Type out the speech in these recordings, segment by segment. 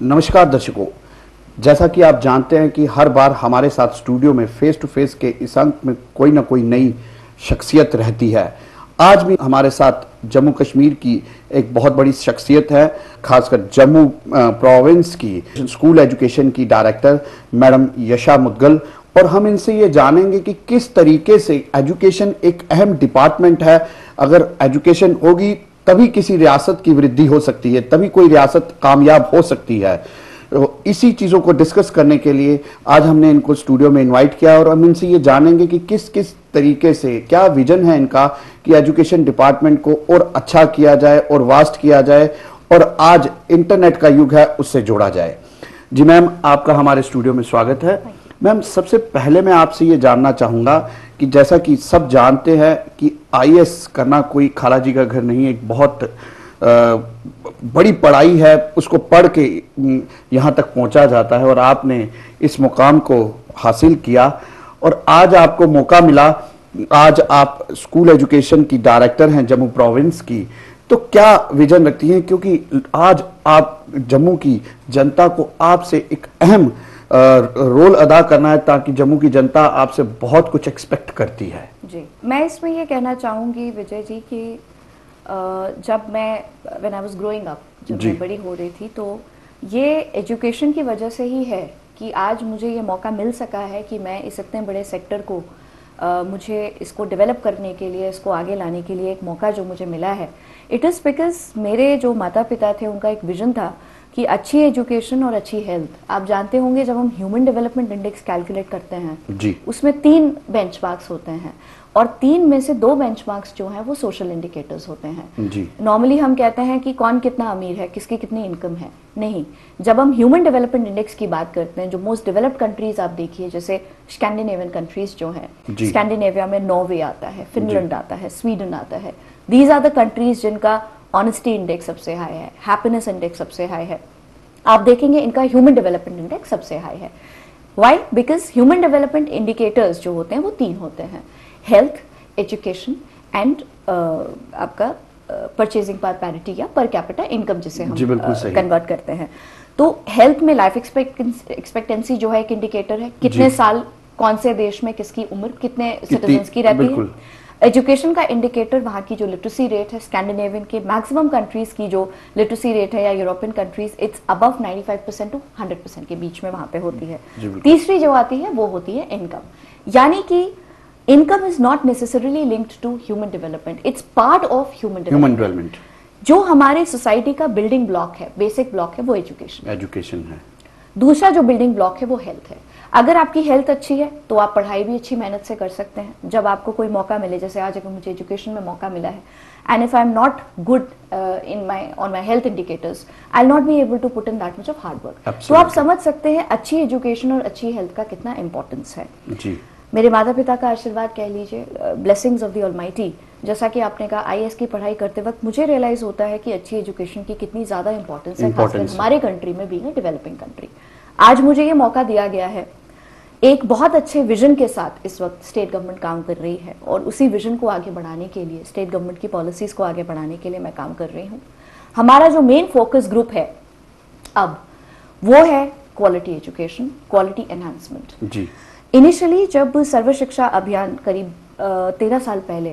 नमस्कार दर्शकों, जैसा कि आप जानते हैं कि हर बार हमारे साथ स्टूडियो में फेस टू फेस के इस अंक में कोई ना कोई नई शख्सियत रहती है। आज भी हमारे साथ जम्मू कश्मीर की एक बहुत बड़ी शख्सियत है, खासकर जम्मू प्रोविंस की स्कूल एजुकेशन की डायरेक्टर मैडम यशा मुदगल, और हम इनसे ये जानेंगे कि किस तरीके से एजुकेशन एक अहम डिपार्टमेंट है। अगर एजुकेशन होगी तभी किसी रियासत की वृद्धि हो सकती है, तभी कोई रियासत कामयाब हो सकती है। तो इसी चीज़ों को डिस्कस करने के लिए आज हमने इनको स्टूडियो में इनवाइट किया और हम इनसे ये जानेंगे कि किस किस तरीके से, क्या विजन है इनका कि एजुकेशन डिपार्टमेंट को और अच्छा किया जाए और वास्ट किया जाए और आज इंटरनेट का युग है उससे जोड़ा जाए। जी मैम, आपका हमारे स्टूडियो में स्वागत है। मैम, सबसे पहले मैं आपसे ये जानना चाहूँगा कि जैसा कि सब जानते हैं कि आईएएस करना कोई खाला जी का घर नहीं, एक बहुत बड़ी पढ़ाई है, उसको पढ़ के यहाँ तक पहुँचा जाता है और आपने इस मुकाम को हासिल किया और आज आपको मौका मिला। आज आप स्कूल एजुकेशन की डायरेक्टर हैं जम्मू प्रोविंस की, तो क्या विजन रखती हैं? क्योंकि आज आप जम्मू की जनता को आपसे एक अहम रोल अदा करना है ताकि जम्मू की जनता आपसे बहुत कुछ एक्सपेक्ट करती है। जी, मैं इसमें ये कहना चाहूँगी विजय जी कि जब मैं when I was growing up, जब मैं बड़ी हो रही थी, तो ये एजुकेशन की वजह से ही है कि आज मुझे ये मौका मिल सका है कि मैं इस इतने बड़े सेक्टर को मुझे इसको डेवलप करने के लिए, इसको आगे लाने के लिए एक मौका जो मुझे मिला है, इट इज़ बिकॉज मेरे जो माता पिता थे उनका एक विजन था कि अच्छी एजुकेशन और अच्छी हेल्थ। आप जानते होंगे जब हम ह्यूमन डेवलपमेंट इंडेक्स कैलकुलेट करते हैं जी, उसमें 3 बेंचमार्क्स होते हैं और 3 में से 2 बेंचमार्क्स जो हैं वो सोशल इंडिकेटर्स होते हैं। जी, नॉर्मली हम कहते हैं कि कौन कितना अमीर है, किसकी कितनी इनकम है। नहीं, जब हम ह्यूमन डेवलपमेंट इंडेक्स की बात करते हैं, जो मोस्ट डेवलप्ड कंट्रीज आप देखिए, जैसे स्कैंडिनेवियन कंट्रीज जो हैं, स्कैंडिनेविया में नॉर्वे आता है, फिनलैंड आता है, स्वीडन आता है। दीज आर द कंट्रीज जिनका ऑनेस्टी इंडेक्स सबसे हाई है, हैप्पीनेस इंडेक्स सबसे हाई है। आप देखेंगे इनका ह्यूमन डेवलपमेंट इंडेक्स सबसे हाई है। Why? Because human development indicators जो होते हैं वो 3 होते हैं, हेल्थ, एजुकेशन एंड आपका परचेजिंग पावर पैरिटी या पर कैपिटा इनकम, जिसे हम कन्वर्ट करते हैं। तो हेल्थ में लाइफ एक्सपेक्टेंसी जो है एक इंडिकेटर है, कितने साल कौन से देश में किसकी उम्र कितने सिटीजन्स की रहती है। एजुकेशन का इंडिकेटर वहाँ की जो लिटरेसी रेट है, स्कैंडिनेवियन के मैक्सिमम कंट्रीज की जो लिटरेसी रेट है या European countries, it's above 95% to 100% के बीच में वहाँ पे होती है। तीसरी जो आती है वो होती है इनकम, यानी कि income is not necessarily linked to human development, it's part of human development. जो हमारे सोसाइटी का बिल्डिंग ब्लॉक है, बेसिक ब्लॉक है, वो एजुकेशन है। दूसरा जो बिल्डिंग ब्लॉक है वो हेल्थ है। अगर आपकी हेल्थ अच्छी है तो आप पढ़ाई भी अच्छी मेहनत से कर सकते हैं। जब आपको कोई मौका मिले, जैसे आज अगर मुझे एजुकेशन में मौका मिला है, and if I am not good in on my health indicators, I will not be able to put in that much of hard work. तो आप समझ सकते हैं अच्छी एजुकेशन और अच्छी हेल्थ का कितना इंपॉर्टेंस है। जी, मेरे माता पिता का आशीर्वाद कह लीजिए, ब्लेसिंग्स ऑफ द ऑलमाइटी। जैसा कि आपने कहा, आईएएस की पढ़ाई करते वक्त मुझे रियलाइज होता है कि अच्छी एजुकेशन की कितनी ज्यादा इंपॉर्टेंस है, खासकर हमारे कंट्री में, बीइंग अ डेवलपिंग कंट्री। आज मुझे ये मौका दिया गया है, एक बहुत अच्छे विजन के साथ इस वक्त स्टेट गवर्नमेंट काम कर रही है और उसी विजन को आगे बढ़ाने के लिए, स्टेट गवर्नमेंट की पॉलिसीज को आगे बढ़ाने के लिए मैं काम कर रही हूँ। हमारा जो मेन फोकस ग्रुप है अब, वो है क्वालिटी एजुकेशन, क्वालिटी एनहांसमेंट। जी, इनिशियली जब सर्व शिक्षा अभियान करीब 13 साल पहले,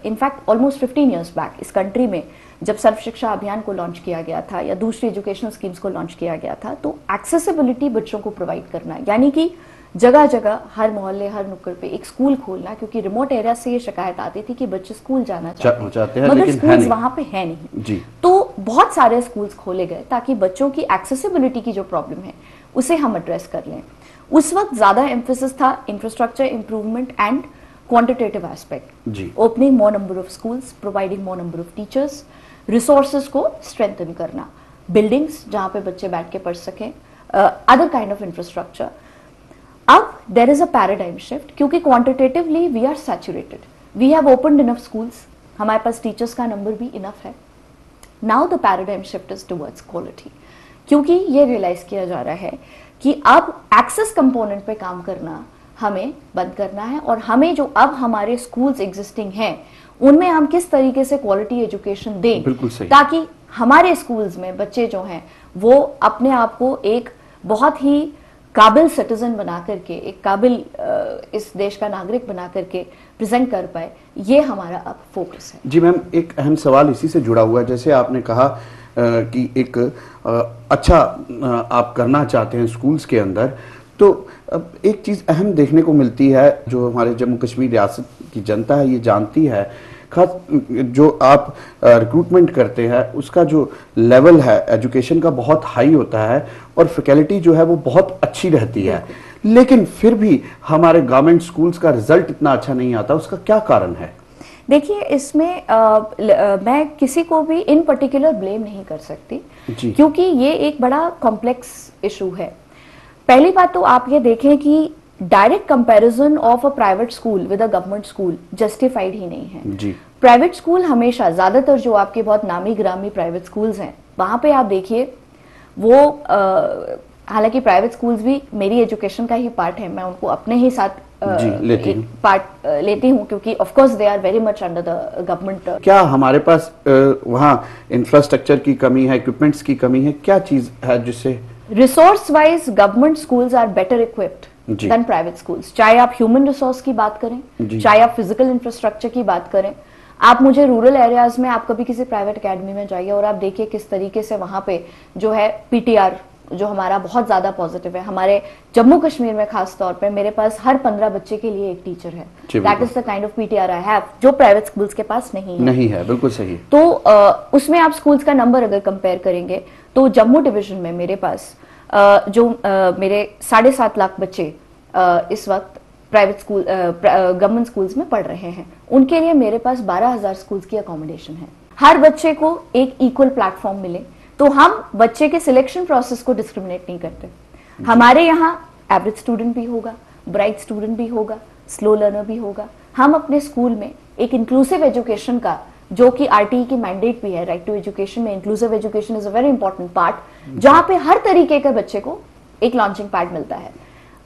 इनफैक्ट ऑलमोस्ट 15 ईयर्स बैक, इस कंट्री में जब सर्व शिक्षा अभियान को लॉन्च किया गया था या दूसरी एजुकेशनल स्कीम्स को लॉन्च किया गया था, तो एक्सेसिबिलिटी बच्चों को प्रोवाइड करना, यानी कि जगह जगह, हर मोहल्ले, हर नुक्कड़ पे एक स्कूल खोलना, क्योंकि रिमोट एरिया से ये शिकायत आती थी कि बच्चे स्कूल जाना चाहते हैं मगर स्कूल्स वहां पे है नहीं। जी, तो बहुत सारे स्कूल्स खोले गए ताकि बच्चों की एक्सेसिबिलिटी की जो प्रॉब्लम है उसे हम एड्रेस कर लें। उस वक्त ज्यादा एम्फेसिस था infrastructure improvement and quantitative aspect. जी, opening more number of schools, providing more number of teachers, resources को स्ट्रेंथन करना, बिल्डिंग्स जहां पे बच्चे बैठ के पढ़ सकें, अदर काइंड ऑफ इंफ्रास्ट्रक्चर। अब there is a paradigm shift, क्योंकि quantitatively we are saturated, we have opened enough schools, हमारे पास टीचर्स का नंबर भी इनफ है। Now the paradigm shift is towards quality, क्योंकि ये रियलाइज किया जा रहा है कि अब एक्सेस कंपोनेंट पे काम करना हमें बंद करना है और हमें जो अब हमारे स्कूल्स एग्जिस्टिंग हैं उनमें हम किस तरीके से क्वालिटी एजुकेशन दें ताकि हमारे स्कूल्स में बच्चे जो हैं वो अपने आप को एक बहुत ही काबिल सिटीजन बना करके, एक काबिल इस देश का नागरिक बना करके प्रेजेंट कर पाए, ये हमारा अब फोकस है। जी मैम, एक अहम सवाल इसी से जुड़ा हुआ है। जैसे आपने कहा कि एक अच्छा आप करना चाहते हैं स्कूल्स के अंदर, तो अब एक चीज़ अहम देखने को मिलती है, जो हमारे जम्मू कश्मीर रियासत की जनता है ये जानती है, खास जो आप रिक्रूटमेंट करते हैं उसका जो लेवल है एजुकेशन का बहुत हाई होता है और फैकल्टी जो है वो बहुत अच्छी रहती है, लेकिन फिर भी हमारे गवर्नमेंट स्कूल्स का रिजल्ट इतना अच्छा नहीं आता, उसका क्या कारण है? देखिए, इसमें मैं किसी को भी इन पर्टिकुलर ब्लेम नहीं कर सकती, क्योंकि ये एक बड़ा कॉम्प्लेक्स इशू है। पहली बात तो आप ये देखें कि direct comparison of a private school with a government school justified ही नहीं है। जी। प्राइवेट स्कूल हमेशा, ज्यादातर जो आपके बहुत नामी ग्रामी प्राइवेट स्कूल्स हैं, वहां पे आप देखिए वो हालांकि प्राइवेट स्कूल्स भी मेरी एजुकेशन का ही पार्ट है, मैं उनको अपने ही साथ पार्ट लेती हूँ, क्योंकि of course they are very much under the government. क्या हमारे पास वहाँ इंफ्रास्ट्रक्चर की कमी है, इक्विपमेंट्स की कमी है, क्या चीज है जिससे? Resource wise government schools are better equipped than private schools. चाहे आप ह्यूमन रिसोर्स की बात करें, चाहे आप फिजिकल इंफ्रास्ट्रक्चर की बात करें। आप मुझे रूरल एरियाज में, आप कभी किसी प्राइवेट एकेडमी में जाइए और आप देखिए किस तरीके से वहां पे जो है पीटीआर जो हमारा बहुत ज्यादा पॉजिटिव है। हमारे जम्मू कश्मीर में खास तौर पे मेरे पास हर 15 बच्चे के लिए एक टीचर है। That is the kind of PTR I have, जो प्राइवेट स्कूल्स के पास नहीं है। बिल्कुल सही। तो उसमें आप स्कूल्स का नंबर अगर कंपेयर करेंगे तो जम्मू डिवीजन में मेरे पास जो मेरे 7.5 लाख बच्चे इस वक्त प्राइवेट स्कूल गवर्नमेंट स्कूल्स में पढ़ रहे हैं, उनके लिए मेरे पास 12,000 स्कूल्स की अकोमोडेशन है। हर बच्चे को एक इक्वल प्लेटफॉर्म मिले, तो हम बच्चे के सिलेक्शन प्रोसेस को डिस्क्रिमिनेट नहीं करते। हमारे यहाँ एवरेज स्टूडेंट भी होगा, ब्राइट स्टूडेंट भी होगा, स्लो लर्नर भी होगा। हम अपने स्कूल में एक इंक्लूसिव एजुकेशन का, जो कि आरटीई की मैंडेट भी है, राइट टू एजुकेशन में inclusive education is a very important part, जहां पे हर तरीके के बच्चे को एक लॉन्चिंग पैड मिलता है।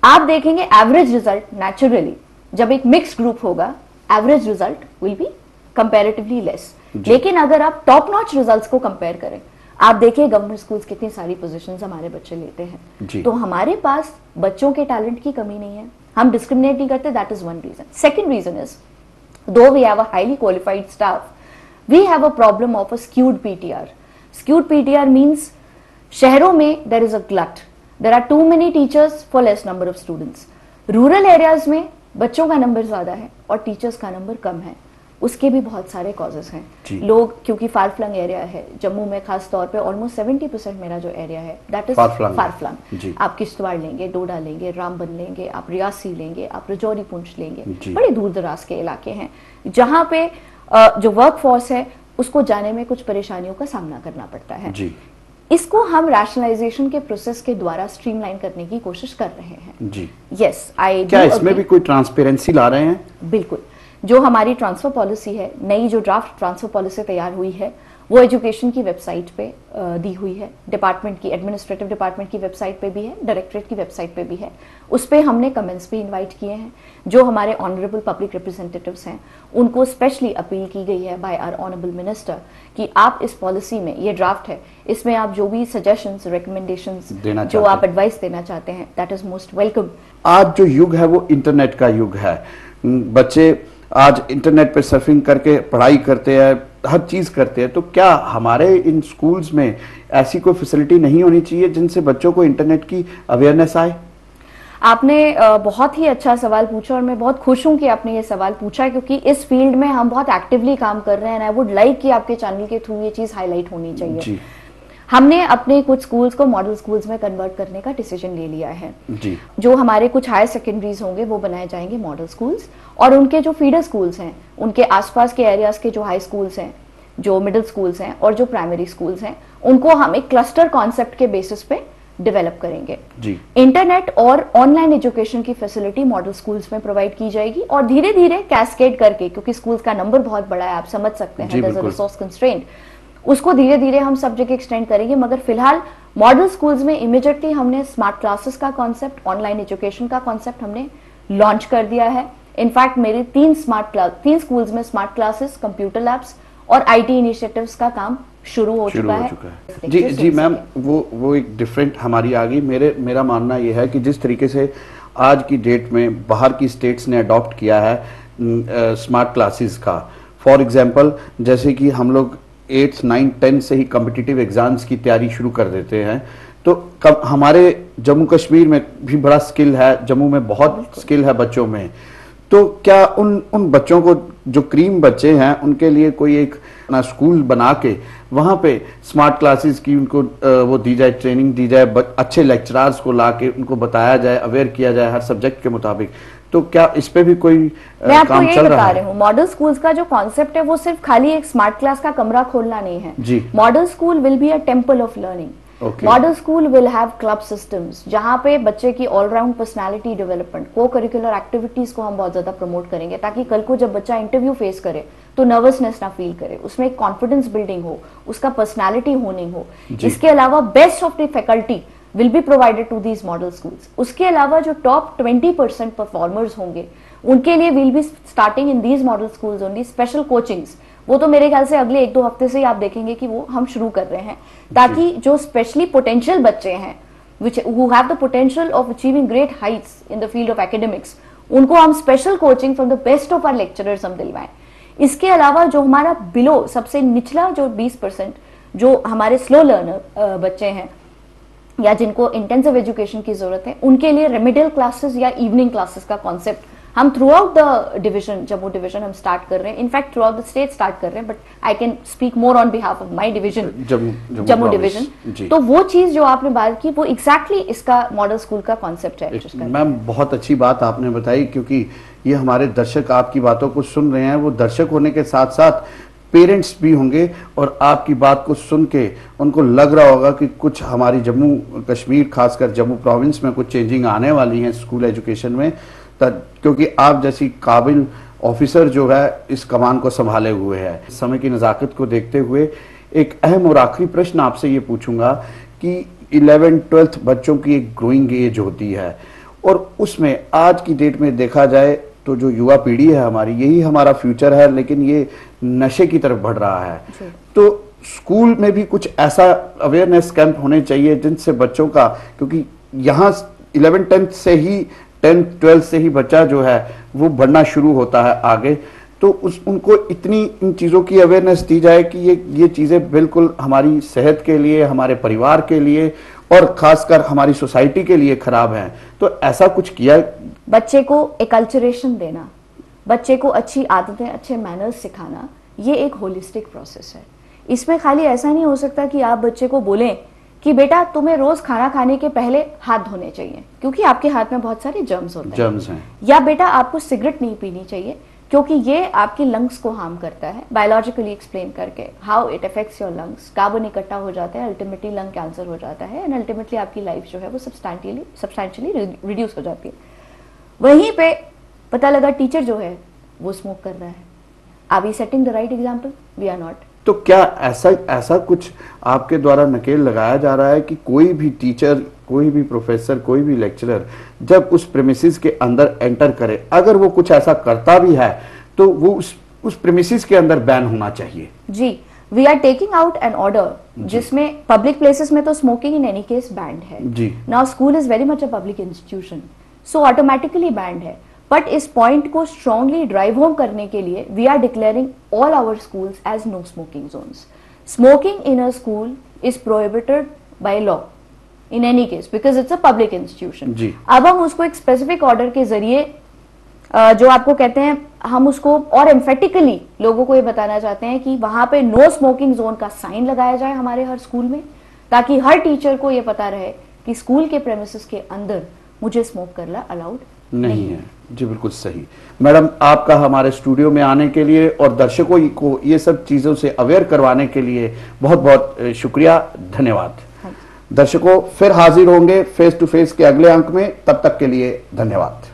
आप देखेंगे एवरेज रिजल्ट नेचुरली, जब एक मिक्स्ड ग्रुप होगा, average result will be comparatively less. लेकिन अगर आप टॉप नॉच रिजल्ट्स को कंपेयर करें, आप देखिए गवर्नमेंट स्कूल्स कितनी सारी पोजीशंस हमारे बच्चे लेते हैं। तो हमारे पास बच्चों के टैलेंट की कमी नहीं है, हम डिस्क्रिमिनेट नहीं करते। That is one reason. Second reason is, though we have a highly qualified staff, we have a problem of a skewed PTR. Skewed PTR means शहरों में there is a glut. There are too many teachers for less number of students. Rural areas में बच्चों का number ज्यादा है और teachers का number कम है। उसके भी बहुत सारे कॉजेस हैं। लोग, क्योंकि फार फ्लंग एरिया है, जम्मू में खास तौर पे ऑलमोस्ट 70% मेरा जो एरिया है दैट इज फार फ्लंग। आप किश्तवाड़ लेंगे, डोडा लेंगे, रामबन लेंगे, आप रियासी लेंगे, आप रजौरी पुंछ लेंगे, बड़े दूर दराज के इलाके हैं जहां पे जो वर्क फोर्स है उसको जाने में कुछ परेशानियों का सामना करना पड़ता है। इसको हम रैशनलाइजेशन के प्रोसेस के द्वारा स्ट्रीमलाइन करने की कोशिश कर रहे हैं। जी। यस, आई क्या इसमें भी कोई ट्रांसपेरेंसी ला रहे हैं? बिल्कुल। जो हमारी ट्रांसफर पॉलिसी है, नई जो ड्राफ्ट ट्रांसफर पॉलिसी तैयार हुई है, वो एजुकेशन की वेबसाइट पे दी हुई है, डिपार्टमेंट की, एडमिनिस्ट्रेटिव डिपार्टमेंट की वेबसाइट पे भी है, डायरेक्टरेट की वेबसाइट पे भी है। उस पे हमने कमेंट्स भी इनवाइट किए हैं। जो हमारे ऑनरेबल पब्लिक रिप्रेजेंटेटिव्स हैं उनको स्पेशली अपील की गई है बाय आवर ऑनरेबल मिनिस्टर कि आप इस पॉलिसी में, ये ड्राफ्ट है, इसमें आप जो भी सजेशंस, रिकमेंडेशंस, जो आप एडवाइस देना चाहते हैं, दैट इज मोस्ट वेलकम। आज जो युग है वो इंटरनेट का युग है। बच्चे आज इंटरनेट पर सर्फिंग करके पढ़ाई करते हैं, हर चीज करते हैं। तो क्या हमारे इन स्कूल्स में ऐसी कोई फैसिलिटी नहीं होनी चाहिए जिनसे बच्चों को इंटरनेट की अवेयरनेस आए? आपने बहुत ही अच्छा सवाल पूछा और मैं बहुत खुश हूं कि आपने ये सवाल पूछा, क्योंकि इस फील्ड में हम बहुत एक्टिवली काम कर रहे हैं। आई वुड लाइक कि आपके चैनल के थ्रू ये चीज हाईलाइट होनी चाहिए। जी। हमने अपने कुछ स्कूल्स को मॉडल स्कूल्स में कन्वर्ट करने का डिसीजन ले लिया है। जी। जो हमारे कुछ हायर सेकेंडरीज होंगे वो बनाए जाएंगे मॉडल स्कूल्स, और उनके जो फीडर स्कूल्स हैं, उनके आसपास के एरियाज के जो हाई स्कूल्स हैं, जो मिडिल स्कूल्स हैं और जो प्राइमरी स्कूल्स हैं, उनको हम एक क्लस्टर कॉन्सेप्ट के बेसिस पे डेवलप करेंगे। जी। इंटरनेट और ऑनलाइन एजुकेशन की फैसिलिटी मॉडल स्कूल्स में प्रोवाइड की जाएगी, और धीरे धीरे कैस्केड करके, क्योंकि स्कूल्स का नंबर बहुत बड़ा है, आप समझ सकते हैं, there is a resource constraint, उसको धीरे धीरे हम सब जगह एक्सटेंड करेंगे। मगर फिलहाल मॉडल स्कूल्स में इमीडिएटली हमने स्मार्ट क्लासेस का कॉन्सेप्ट, ऑनलाइन एजुकेशन का कॉन्सेप्ट हमने लॉन्च कर दिया है। इनफैक्ट मेरे 3 स्कूल्स में स्मार्ट क्लासेस, कंप्यूटर लैब्स और आईटी इनिशिएटिव्स का काम शुरू हो चुका है। जी जी मैम, वो एक डिफरेंट हमारी आ गई। मेरा मानना ये है कि जिस तरीके से आज की डेट में बाहर की स्टेट्स ने अडॉप्ट किया है स्मार्ट क्लासेस का, फॉर एग्जांपल जैसे कि हम लोग 8th 9th 10th से ही कॉम्पिटिटिव एग्जाम्स की तैयारी शुरू कर देते हैं, तो हमारे जम्मू कश्मीर में भी बड़ा स्किल है, जम्मू में बहुत स्किल है बच्चों में। तो क्या उन बच्चों को, जो क्रीम बच्चे हैं, उनके लिए कोई एक ना स्कूल बना के वहाँ पे स्मार्ट क्लासेस की उनको वो दी जाए, ट्रेनिंग दी जाए, अच्छे लेक्चरर्स को ला के उनको बताया जाए, अवेयर किया जाए हर सब्जेक्ट के मुताबिक, तो क्या इस पे भी कोई काम चल रहा है? मॉडल स्कूल्स का जो कॉन्सेप्ट है वो सिर्फ खाली एक स्मार्ट क्लास का कमरा खोलना नहीं है जी। Model school will be a temple of learning. Model school will have club systems जहां पे बच्चे की all round personality development, co curricular activities को हम बहुत ज्यादा प्रमोट करेंगे, ताकि कल को जब बच्चा इंटरव्यू फेस करे तो नर्वसनेस ना फील करे, उसमें एक कॉन्फिडेंस बिल्डिंग हो, उसका पर्सनालिटी होनिंग हो। इसके अलावा best of the faculty will be provided to these model schools. उसके अलावा जो टॉप 20% परफॉर्मर्स होंगे उनके लिए will be starting in these model schools only special coachings। वो तो मेरे ख्याल से अगले 1-2 हफ्ते से ही आप देखेंगे कि वो हम शुरू कर रहे हैं, ताकि जो स्पेशली पोटेंशियल बच्चे हैं who have the potential of achieving great heights in the field of academics, उनको हम special coaching from the best of our lecturers हम दिलवाएं। इसके अलावा जो हमारा बिलो सबसे निचला जो 20% जो हमारे स्लो लर्नर बच्चे हैं या जिनको इंटेंसिव एजुकेशन की जरूरत है, उनके लिए रेमेडियल क्लासेस या इवनिंग क्लासेस का कॉन्सेप्ट हम through out the division, Jammu division हम स्टार्ट कर रहे हैं। In fact through out the state start कर रहे हैं, but I can speak more on behalf of my division, Jammu division. तो वो चीज जो आपने बात की वो एग्जैक्टली इसका मॉडल स्कूल का कॉन्सेप्ट है। मैम बहुत अच्छी बात आपने बताई, क्योंकि ये हमारे दर्शक आपकी बातों को सुन रहे हैं, वो दर्शक होने के साथ साथ पेरेंट्स भी होंगे और आपकी बात को सुन के उनको लग रहा होगा कि कुछ हमारी जम्मू कश्मीर, खासकर जम्मू प्रोविंस में कुछ चेंजिंग आने वाली है स्कूल एजुकेशन में, क्योंकि आप जैसी काबिल ऑफिसर जो है इस कमान को संभाले हुए है। समय की नज़ाकत को देखते हुए एक अहम और आखिरी प्रश्न आपसे ये पूछूंगा कि 11th-12th बच्चों की एक ग्रोइंग एज होती है, और उसमें आज की डेट में देखा जाए तो जो युवा पीढ़ी है हमारी, यही हमारा फ्यूचर है, लेकिन ये नशे की तरफ बढ़ रहा है। तो स्कूल में भी कुछ ऐसा अवेयरनेस कैंप होने चाहिए जिनसे बच्चों का, क्योंकि यहाँ 11th-10th से ही 10th-12th से ही बच्चा जो है वो बढ़ना शुरू होता है आगे, तो उनको इतनी इन चीज़ों की अवेयरनेस दी जाए कि ये चीज़ें बिल्कुल हमारी सेहत के लिए, हमारे परिवार के लिए और खासकर हमारी सोसाइटी के लिए खराब है। तो ऐसा कुछ किया? बच्चे को एकल्चरेशन देना, बच्चे को अच्छी आदतें, अच्छे मैनर्स सिखाना, ये एक होलिस्टिक प्रोसेस है। इसमें खाली ऐसा नहीं हो सकता कि आप बच्चे को बोलें कि बेटा तुम्हें रोज खाना खाने के पहले हाथ धोने चाहिए क्योंकि आपके हाथ में बहुत सारे जर्म्स होते हैं, या बेटा आपको सिगरेट नहीं पीनी चाहिए क्योंकि ये आपकी लंग्स को हार्म करता है। बायोलॉजिकली एक्सप्लेन करके how it affects your lungs, carbon इकट्ठा हो जाता है, अल्टीमेटली लंग कैंसर हो जाता है, एंड अल्टीमेटली आपकी लाइफ जो है वो सब्सटैंशियली रिड्यूस हो जाती है। वहीं पे पता लगा टीचर जो है वो स्मोक कर रहा है। Are we setting the right example? We are not. तो क्या ऐसा कुछ आपके द्वारा नकेल लगाया जा रहा है कि कोई भी टीचर, कोई भी प्रोफेसर, कोई भी लेक्चरर जब उस प्रेमिसेस के अंदर एंटर करे, अगर वो कुछ ऐसा करता भी है तो वो उस प्रेमिसेस के अंदर बैन होना चाहिए? जी, we are taking out an order जिसमें पब्लिक प्लेसेस में तो smoking in any case banned है। जी, now school is very much a public institution, so automatically banned है। बट इस पॉइंट को स्ट्रांगली ड्राइव होम करने के लिए we are declaring all our schools as no smoking zones. Smoking in a school is prohibited by law in any case because it's a public institution. अब हम उसको एक specific order के जरिए जो आपको कहते हैं, हम उसको और एम्फेटिकली लोगों को ये बताना चाहते हैं कि वहां पे नो स्मोकिंग जोन का साइन लगाया जाए हमारे हर स्कूल में, ताकि हर टीचर को ये पता रहे कि स्कूल के प्रेमिसेस के अंदर मुझे स्मोक करना अलाउड नहीं है। जी बिल्कुल सही। मैडम, आपका हमारे स्टूडियो में आने के लिए और दर्शकों को ये सब चीज़ों से अवेयर करवाने के लिए बहुत बहुत शुक्रिया, धन्यवाद। दर्शकों फिर हाजिर होंगे फेस टू फेस के अगले अंक में, तब तक के लिए धन्यवाद।